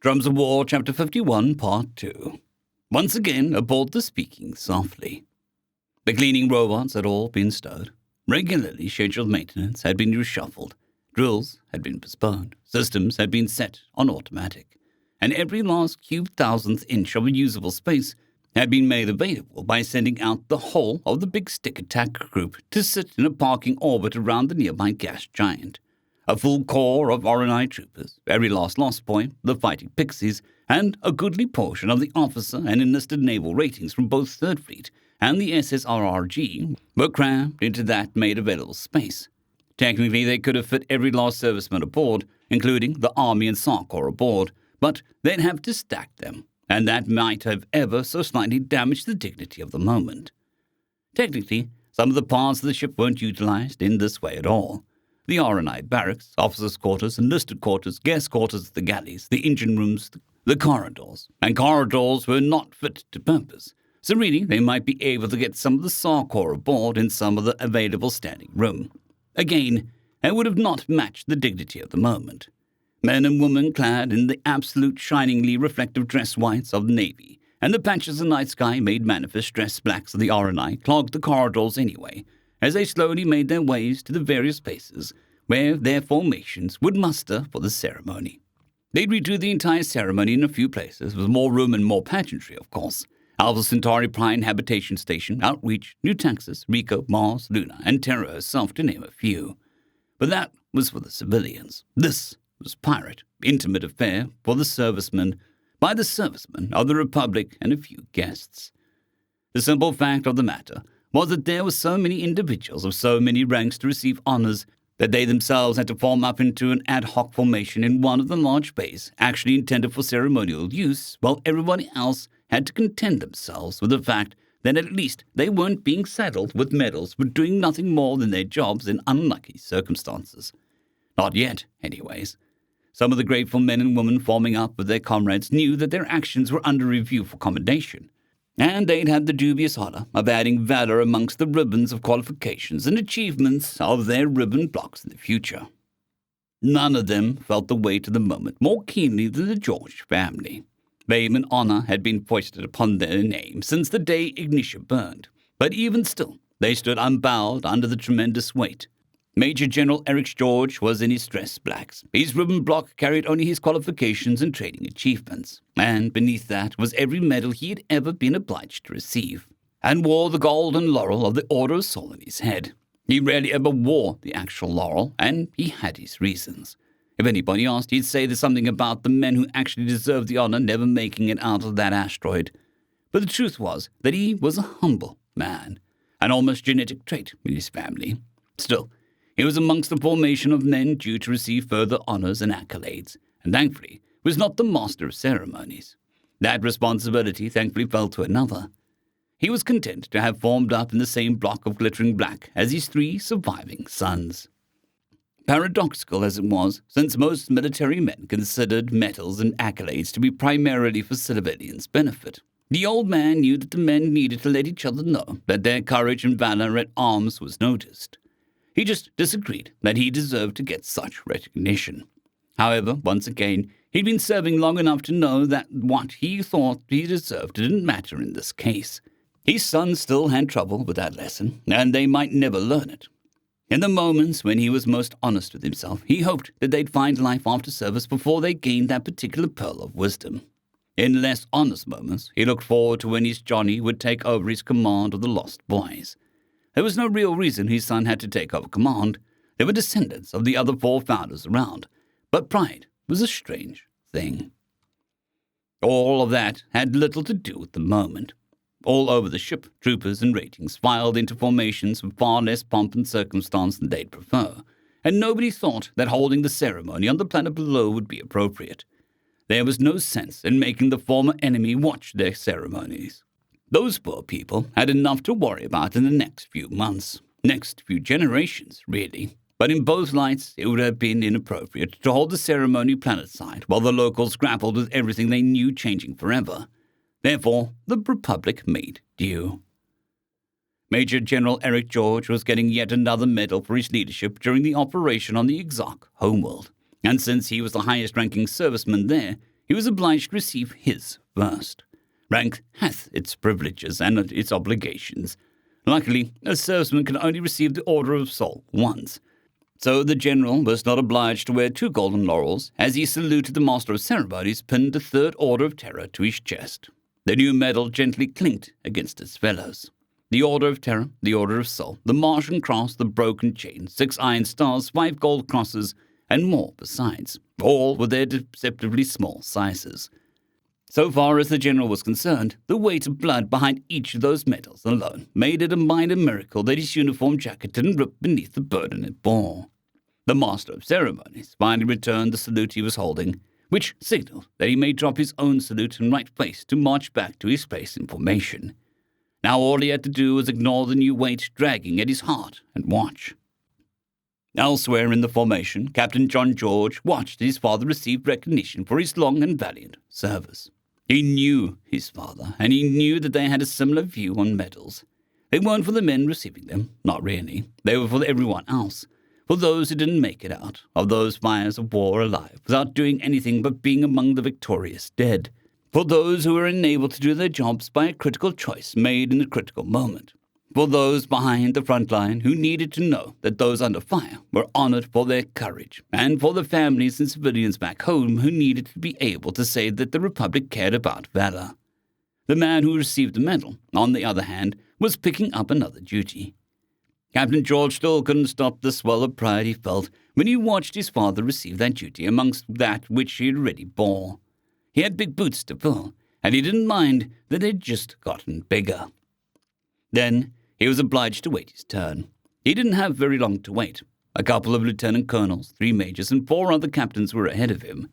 Drums of War, Chapter 51, Part 2. Once again aboard the Speaking Softly. The cleaning robots had all been stowed. Regularly scheduled maintenance had been reshuffled. Drills had been postponed. Systems had been set on automatic. And every last cube thousandth inch of usable space had been made available by sending out the whole of the Big Stick Attack Group to sit in a parking orbit around the nearby gas giant. A full corps of RNI troopers, every last lost point, the Fighting Pixies, and a goodly portion of the officer and enlisted naval ratings from both Third Fleet and the SSRRG were crammed into that made available space. Technically, they could have fit every last serviceman aboard, including the Army and SAR Corps aboard, but they'd have to stack them, and that might have ever so slightly damaged the dignity of the moment. Technically, some of the parts of the ship weren't utilized in this way at all. The RNI barracks, officers' quarters, enlisted quarters, guest quarters, the galleys, the engine rooms, the corridors. And corridors were not fit to purpose. So really, they might be able to get some of the SAR Corps aboard in some of the available standing room. Again, it would have not matched the dignity of the moment. Men and women clad in the absolute shiningly reflective dress whites of the Navy, and the patches of night sky made manifest dress blacks of the RNI clogged the corridors anyway, as they slowly made their ways to the various places where their formations would muster for the ceremony. They'd redo the entire ceremony in a few places, with more room and more pageantry, of course. Alpha Centauri Prime Habitation Station, Outreach, New Texas, Rico, Mars, Luna, and Terra herself, to name a few. But that was for the civilians. This was pirate, intimate affair for the servicemen, by the servicemen of the Republic and a few guests. The simple fact of the matter was that there were so many individuals of so many ranks to receive honors that they themselves had to form up into an ad hoc formation in one of the large bays actually intended for ceremonial use, while everybody else had to content themselves with the fact that at least they weren't being saddled with medals for doing nothing more than their jobs in unlucky circumstances. Not yet, anyways. Some of the grateful men and women forming up with their comrades knew that their actions were under review for commendation, and they'd had the dubious honor of adding valor amongst the ribbons of qualifications and achievements of their ribbon blocks in the future. None of them felt the weight of the moment more keenly than the George family. Fame and honor had been foisted upon their name since the day Ignitia burned, but even still, they stood unbowed under the tremendous weight. Major General Eric George was in his dress blacks. His ribbon block carried only his qualifications and training achievements, and beneath that was every medal he had ever been obliged to receive, and wore the golden laurel of the Order of Soul in his head. He rarely ever wore the actual laurel, and he had his reasons. If anybody asked, he'd say there's something about the men who actually deserved the honor never making it out of that asteroid. But the truth was that he was a humble man, an almost genetic trait in his family. Still, he was amongst the formation of men due to receive further honors and accolades, and thankfully was not the master of ceremonies. That responsibility thankfully fell to another. He was content to have formed up in the same block of glittering black as his 3 surviving sons. Paradoxical as it was, since most military men considered medals and accolades to be primarily for civilians' benefit, the old man knew that the men needed to let each other know that their courage and valor at arms was noticed. He just disagreed that he deserved to get such recognition. However, once again, he'd been serving long enough to know that what he thought he deserved didn't matter in this case. His sons still had trouble with that lesson, and they might never learn it. In the moments when he was most honest with himself, he hoped that they'd find life after service before they gained that particular pearl of wisdom. In less honest moments, he looked forward to when his Johnny would take over his command of the Lost Boys. There was no real reason his son had to take over command. They were descendants of the other 4 founders around, but pride was a strange thing. All of that had little to do with the moment. All over the ship, troopers and ratings filed into formations with far less pomp and circumstance than they'd prefer, and nobody thought that holding the ceremony on the planet below would be appropriate. There was no sense in making the former enemy watch their ceremonies. Those poor people had enough to worry about in the next few months, next few generations, really. But in both lights, it would have been inappropriate to hold the ceremony planetside while the locals grappled with everything they knew changing forever. Therefore, the Republic made due. Major General Eric George was getting yet another medal for his leadership during the operation on the Exarch homeworld, and since he was the highest-ranking serviceman there, he was obliged to receive his first. Rank hath its privileges and its obligations. Luckily, a serviceman can only receive the Order of Sol once, so the general was not obliged to wear 2 golden laurels. As he saluted, the master of ceremonies pinned the 3rd Order of Terror to his chest. The new medal gently clinked against its fellows. The Order of Terror, the Order of Sol, the Martian Cross, the Broken Chain, 6 iron stars, 5 gold crosses, and more besides, all with their deceptively small sizes. So far as the general was concerned, the weight of blood behind each of those medals alone made it a minor miracle that his uniform jacket didn't rip beneath the burden it bore. The master of ceremonies finally returned the salute he was holding, which signaled that he may drop his own salute in right place to march back to his place in formation. Now all he had to do was ignore the new weight dragging at his heart and watch. Elsewhere in the formation, Captain John George watched his father receive recognition for his long and valiant service. He knew his father, and he knew that they had a similar view on medals. They weren't for the men receiving them, not really. They were for everyone else, for those who didn't make it out of those fires of war alive without doing anything but being among the victorious dead, for those who were enabled to do their jobs by a critical choice made in a critical moment, for those behind the front line who needed to know that those under fire were honored for their courage, and for the families and civilians back home who needed to be able to say that the Republic cared about valor. The man who received the medal, on the other hand, was picking up another duty. Captain George still couldn't stop the swell of pride he felt when he watched his father receive that duty amongst that which he already bore. He had big boots to fill, and he didn't mind that they'd just gotten bigger. Then he was obliged to wait his turn. He didn't have very long to wait. A couple of lieutenant colonels, 3 majors, and 4 other captains were ahead of him.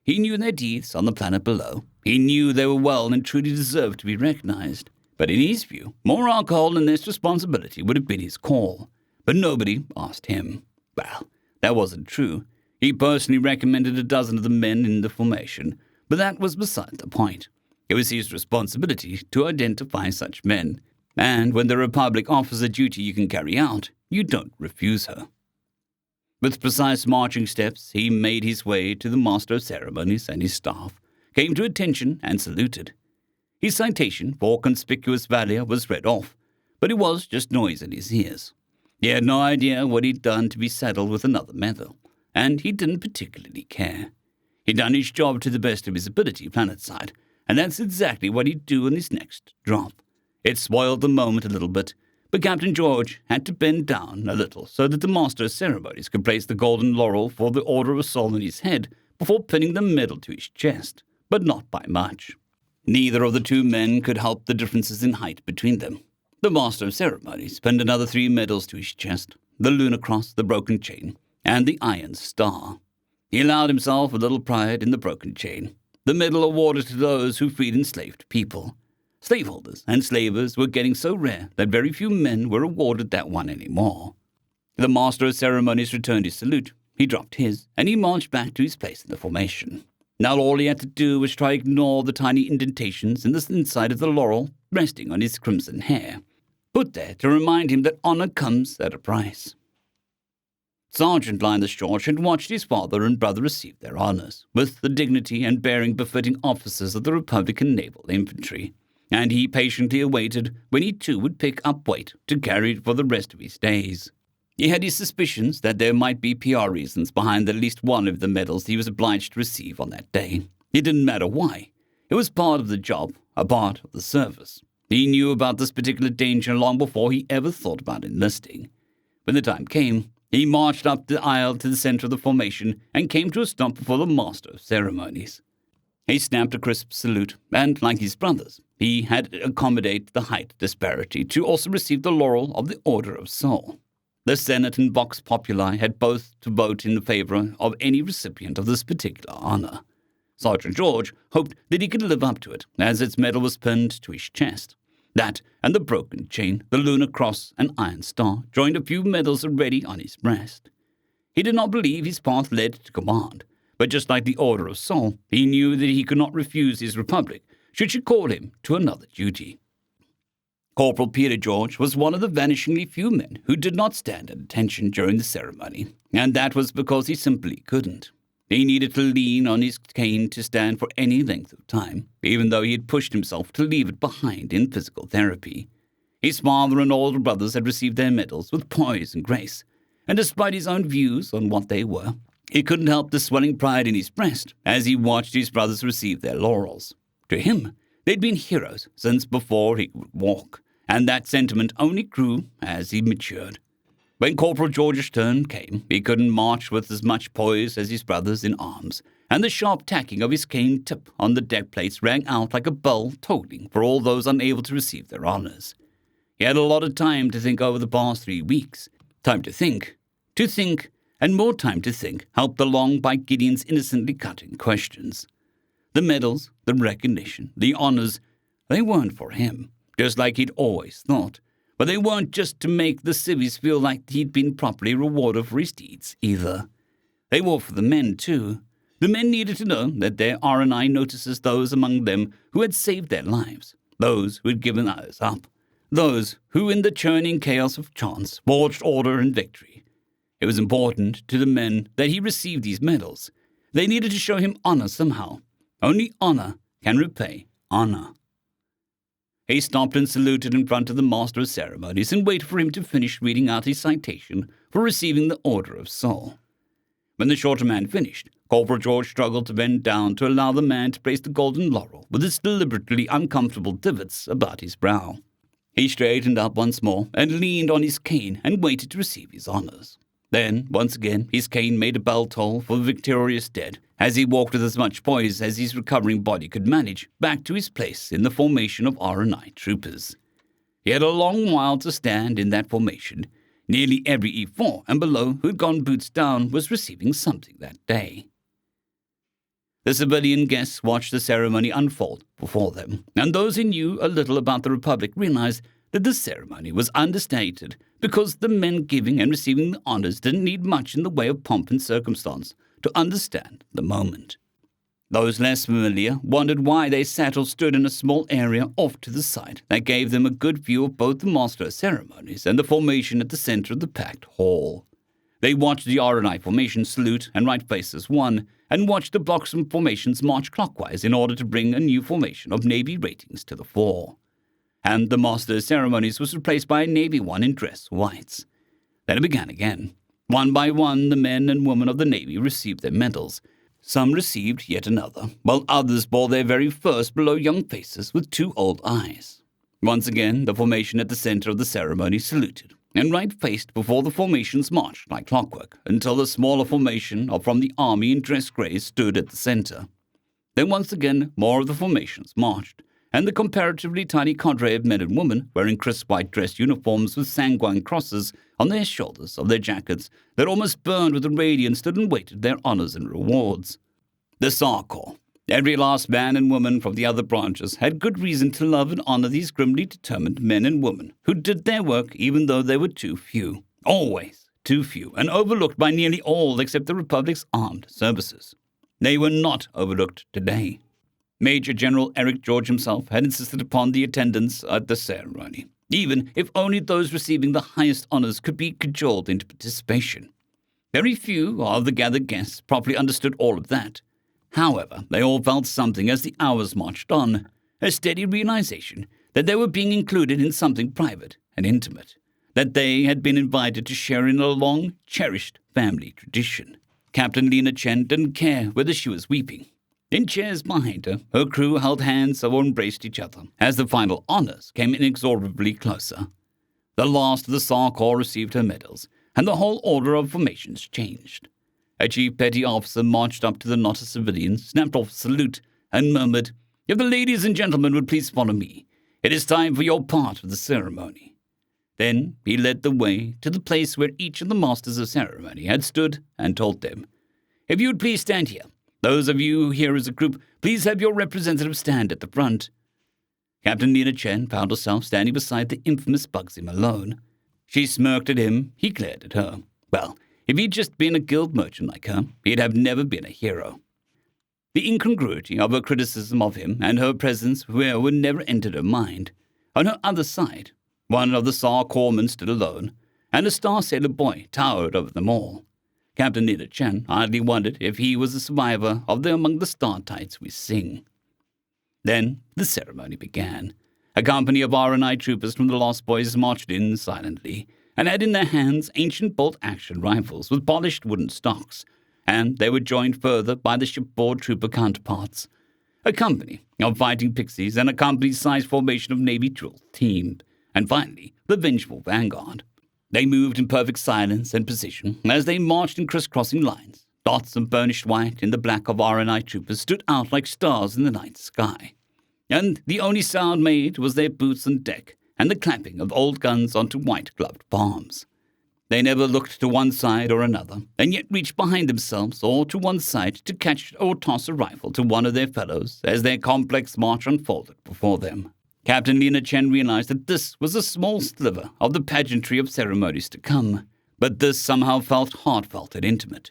He knew their deeds on the planet below. He knew they were well and truly deserved to be recognized. But in his view, more alcohol and less responsibility would have been his call. But nobody asked him. Well, that wasn't true. He personally recommended a dozen of the men in the formation, but that was beside the point. It was his responsibility to identify such men. And when the Republic offers a duty you can carry out, you don't refuse her. With precise marching steps, he made his way to the master of ceremonies and his staff, came to attention and saluted. His citation for conspicuous valor was read off, but it was just noise in his ears. He had no idea what he'd done to be saddled with another medal, and he didn't particularly care. He'd done his job to the best of his ability planetside, and that's exactly what he'd do in his next drop. It spoiled the moment a little bit, but Captain George had to bend down a little so that the master of ceremonies could place the golden laurel for the Order of Sol on his head before pinning the medal to his chest, but not by much. Neither of the 2 men could help the differences in height between them. The master of ceremonies pinned another 3 medals to his chest, the lunar cross, the broken chain, and the iron star. He allowed himself a little pride in the broken chain, the medal awarded to those who freed enslaved people. Slaveholders and slavers were getting so rare that very few men were awarded that one anymore. The master of ceremonies returned his salute. He dropped his, and he marched back to his place in the formation. Now all he had to do was try to ignore the tiny indentations in the inside of the laurel resting on his crimson hair, put there to remind him that honor comes at a price. Sergeant Linus George had watched his father and brother receive their honors, with the dignity and bearing befitting officers of the Republican Naval Infantry, and he patiently awaited when he too would pick up weight to carry it for the rest of his days. He had his suspicions that there might be PR reasons behind at least one of the medals he was obliged to receive on that day. It didn't matter why. It was part of the job, a part of the service. He knew about this particular danger long before he ever thought about enlisting. When the time came, he marched up the aisle to the center of the formation and came to a stop before the master of ceremonies. He snapped a crisp salute, and, like his brothers, he had accommodated the height disparity to also receive the laurel of the Order of Sol. The Senate and Vox Populi had both to vote in favor of any recipient of this particular honor. Sergeant George hoped that he could live up to it, as its medal was pinned to his chest. That and the broken chain, the lunar cross, and iron star joined a few medals already on his breast. He did not believe his path led to command, but just like the Order of Sol, he knew that he could not refuse his Republic should she call him to another duty. Corporal Peter George was one of the vanishingly few men who did not stand at attention during the ceremony, and that was because he simply couldn't. He needed to lean on his cane to stand for any length of time, even though he had pushed himself to leave it behind in physical therapy. His father and older brothers had received their medals with poise and grace, and despite his own views on what they were, he couldn't help the swelling pride in his breast as he watched his brothers receive their laurels. To him, they'd been heroes since before he could walk, and that sentiment only grew as he matured. When Corporal George's turn came, he couldn't march with as much poise as his brothers in arms, and the sharp tacking of his cane tip on the deck plates rang out like a bell tolling for all those unable to receive their honors. He had a lot of time to think over the past 3 weeks. Time to think, and more time to think helped along by Gideon's innocently cutting questions. The medals, the recognition, the honors, they weren't for him, just like he'd always thought. But they weren't just to make the civvies feel like he'd been properly rewarded for his deeds, either. They were for the men, too. The men needed to know that their R&I notices those among them who had saved their lives, those who had given others up, those who in the churning chaos of chance forged order and victory. It was important to the men that he receive these medals. They needed to show him honor somehow. Only honor can repay honor. He stopped and saluted in front of the master of ceremonies and waited for him to finish reading out his citation for receiving the Order of Soul. When the shorter man finished, Corporal George struggled to bend down to allow the man to place the golden laurel with its deliberately uncomfortable divots about his brow. He straightened up once more and leaned on his cane and waited to receive his honors. Then, once again, his cane made a bell toll for the victorious dead as he walked with as much poise as his recovering body could manage back to his place in the formation of R&I troopers. He had a long while to stand in that formation. Nearly every E4 and below who had gone boots down was receiving something that day. The civilian guests watched the ceremony unfold before them, and those who knew a little about the Republic realized that the ceremony was understated because the men giving and receiving the honors didn't need much in the way of pomp and circumstance to understand the moment. Those less familiar wondered why they sat or stood in a small area off to the side that gave them a good view of both the master of ceremonies and the formation at the center of the packed hall. They watched the R&I formation salute and right faces one, and watched the blocks and formations march clockwise in order to bring a new formation of Navy ratings to the fore. And the master of ceremonies was replaced by a Navy one in dress whites. Then it began again. One by one, the men and women of the Navy received their medals. Some received yet another, while others bore their very first below young faces with 2 old eyes. Once again, the formation at the center of the ceremony saluted, and right-faced before the formations marched like clockwork until the smaller formation from the army in dress grays stood at the center. Then once again, more of the formations marched, and the comparatively tiny cadre of men and women wearing crisp white dress uniforms with sanguine crosses on their shoulders of their jackets that almost burned with the radiance stood and waited their honors and rewards. The SAR Corps, every last man and woman from the other branches, had good reason to love and honor these grimly determined men and women who did their work even though they were too few. Always too few, and overlooked by nearly all except the Republic's armed services. They were not overlooked today. Major General Eric George himself had insisted upon the attendance at the ceremony, even if only those receiving the highest honors could be cajoled into participation. Very few of the gathered guests properly understood all of that. However, they all felt something as the hours marched on, a steady realization that they were being included in something private and intimate, that they had been invited to share in a long, cherished family tradition. Captain Lena Chen didn't care whether she was weeping. In chairs behind her, her crew held hands or embraced each other as the final honors came inexorably closer. The last of the SAR Corps received her medals, and the whole order of formations changed. A chief petty officer marched up to the knot of civilians, snapped off a salute, and murmured, "If the ladies and gentlemen would please follow me, it is time for your part of the ceremony." Then he led the way to the place where each of the masters of ceremony had stood and told them, "If you would please stand here. Those of you here as a group, please have your representative stand at the front." Captain Lena Chen found herself standing beside the infamous Bugsy Malone. She smirked at him, he glared at her. Well, if he'd just been a guild merchant like her, he'd have never been a hero. The incongruity of her criticism of him and her presence where would never entered her mind. On her other side, one of the SAR corpsmen stood alone, and a Star Sailor boy towered over them all. Captain Nina Chen hardly wondered if he was a survivor of the Among the Star Tides We Sing. Then the ceremony began. A company of R&I troopers from the Lost Boys marched in silently and had in their hands ancient bolt-action rifles with polished wooden stocks, and they were joined further by the shipboard trooper counterparts. A company of fighting pixies and a company-sized formation of Navy drill team, and finally the vengeful vanguard. They moved in perfect silence and precision as they marched in crisscrossing lines. Dots of burnished white in the black of R&I troopers stood out like stars in the night sky. And the only sound made was their boots on deck and the clapping of old guns onto white-gloved palms. They never looked to one side or another, and yet reached behind themselves or to one side to catch or toss a rifle to one of their fellows as their complex march unfolded before them. Captain Lina Chen realized that this was a small sliver of the pageantry of ceremonies to come, but this somehow felt heartfelt and intimate.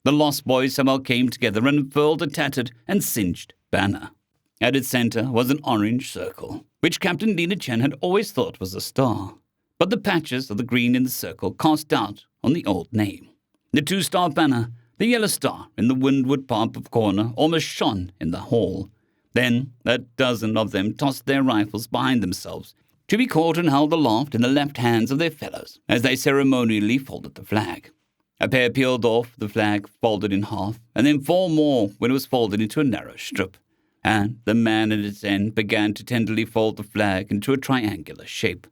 The Lost Boys somehow came together and unfurled a tattered and singed banner. At its center was an orange circle, which Captain Lina Chen had always thought was a star. But the patches of the green in the circle cast doubt on the old name. The two-star banner, the yellow star in the windward part of corner, almost shone in the hall. Then a dozen of them tossed their rifles behind themselves, to be caught and held aloft in the left hands of their fellows as they ceremonially folded the flag. A pair peeled off the flag, folded in half, and then 4 more when it was folded into a narrow strip. And the man at its end began to tenderly fold the flag into a triangular shape.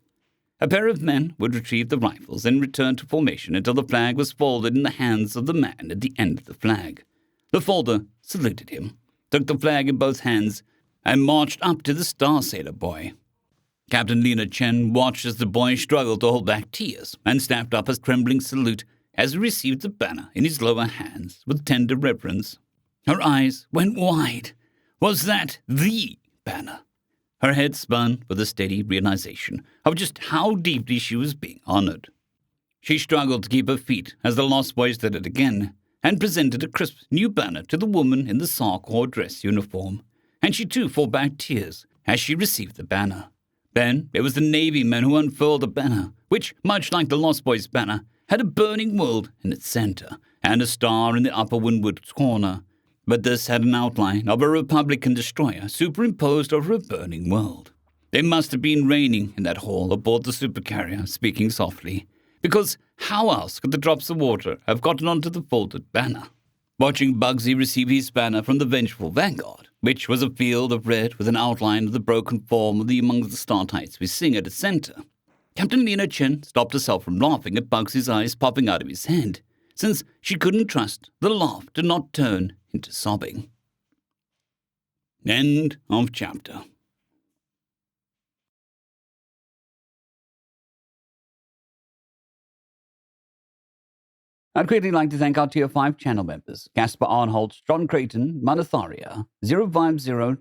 A pair of men would retrieve the rifles and return to formation until the flag was folded in the hands of the man at the end of the flag. The folder saluted him, took the flag in both hands, and marched up to the Star Sailor boy. Captain Lina Chen watched as the boy struggled to hold back tears and snapped up a trembling salute as he received the banner in his lower hands with tender reverence. Her eyes went wide. Was that the banner? Her head spun with a steady realization of just how deeply she was being honored. She struggled to keep her feet as the Lost Boys did it again, and presented a crisp new banner to the woman in the sark or dress uniform, and she too fought back tears as she received the banner. Then it was the Navy men who unfurled the banner, which, much like the Lost Boys' banner, had a burning world in its center and a star in the upper windward corner. But this had an outline of a Republican destroyer superimposed over a burning world. It must have been raining in that hall aboard the supercarrier, speaking softly, because how else could the drops of water have gotten onto the folded banner? Watching Bugsy receive his banner from the vengeful vanguard, which was a field of red with an outline of the broken form of the Among the Star Tides We Sing at its center, Captain Lina Chen stopped herself from laughing at Bugsy's eyes popping out of his head, since she couldn't trust the laugh did not turn into sobbing. End of chapter. I'd greatly like to thank our Tier 5 channel members, Caspar Arnholt, John Creighton, Manatharia, 050,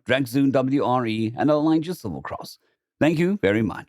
Dragzoon WRE, and Elijah Silvercross. Thank you very much.